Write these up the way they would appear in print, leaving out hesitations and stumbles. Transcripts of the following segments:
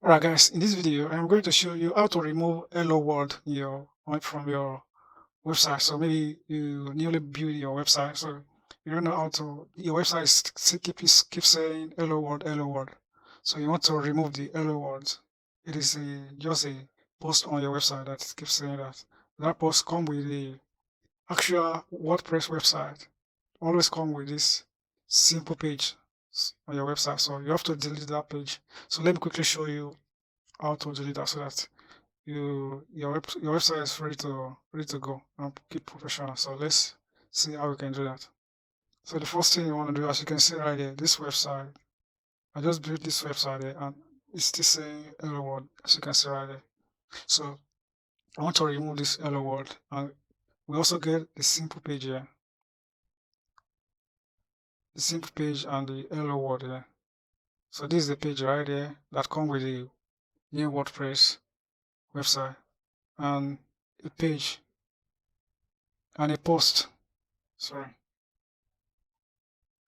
Alright guys, in this video I'm going to show you how to remove hello world from your website. So maybe you newly build your website, so you don't know how to, your website keeps saying hello world. So you want to remove the hello world. It is just a post on your website that keeps saying that. That post come with the actual WordPress website. Always come with this simple page on your website. So you have to delete that page. So let me quickly show you how to delete that so that your website is ready to go and keep professional. So let's see how we can do that. So the first thing you want to do, as you can see right here, this website, I just built this website here and it's still saying hello world, as you can see right there. So I want to remove this hello world, and we also get the simple page here, the simple page and the hello world here. So this is the page right there that comes with the new WordPress website, and a page and a post, sorry,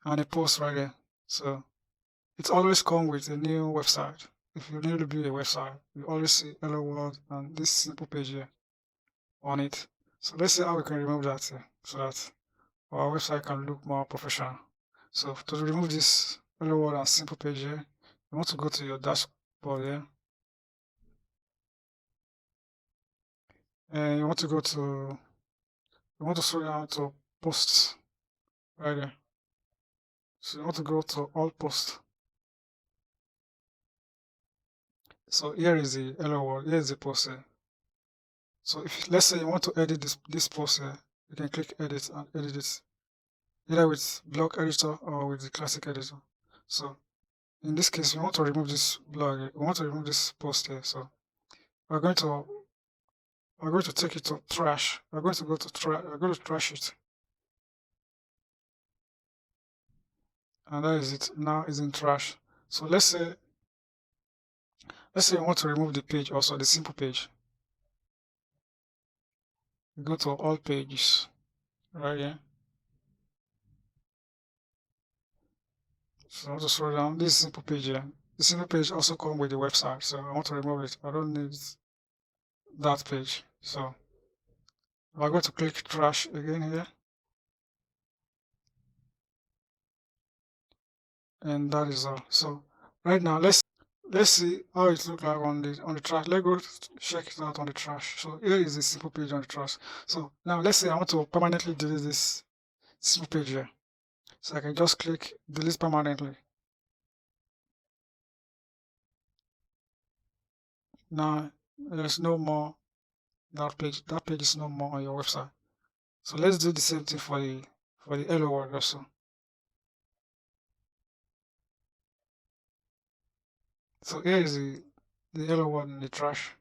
and a post right there. So it's always come with a new website. If you need to build a website, you always see hello world and this simple page here on it. So let's see how we can remove that so that our website can look more professional. So to remove this hello world and simple page here, you want to go to your dashboard here, and you want to scroll down to posts right there. So you want to go to all posts. So here is the hello world, here is the post here. So if let's say you want to edit this post here, you can click edit and edit it either with block editor or with the classic editor. So in this case, we want to remove this blog, we want to remove this post here. So we're going to take it to trash. We're going to go to trash it. And that is it. Now it's in trash. So let's say you want to remove the page also, the simple page. You go to all pages right here. So I want to scroll down this simple page here. The simple page also comes with the website, so I want to remove it. I don't need that page. So I'm going to click trash again here. And that is all. So right now let's see how it looks like on the trash. Let's go check it out on the trash. So here is the simple page on the trash. So now let's say I want to permanently delete this simple page here. So I can just click delete permanently. Now there's no more that page. That page is no more on your website. So let's do the same thing for the hello world also. So here is the hello world in the trash.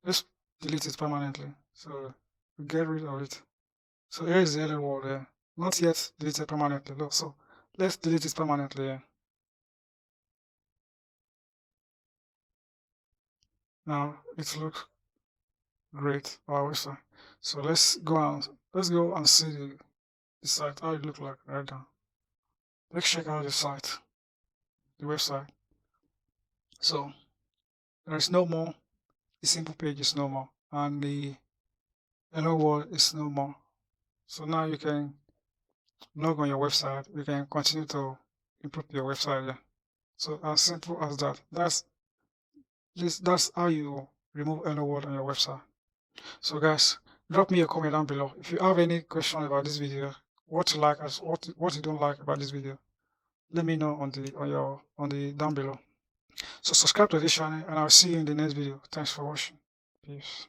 Let's delete it permanently. So we get rid of it. So here is the hello world there. Not yet deleted permanently. Look, so let's delete it permanently here. Now it looks great, our website. So let's go and see the site, how it looks like right now. Let's check out the site, the website. So there is no more, the simple page is no more, and the hello world is no more. So now you can log on your website, you can continue to improve your website there. So as simple as that. That's how you remove hello world on your website. So guys, drop me a comment down below if you have any question about this video, what you like and what you don't like about this video. Let me know on the down below. So subscribe to this channel and I'll see you in the next video. Thanks for watching. Peace.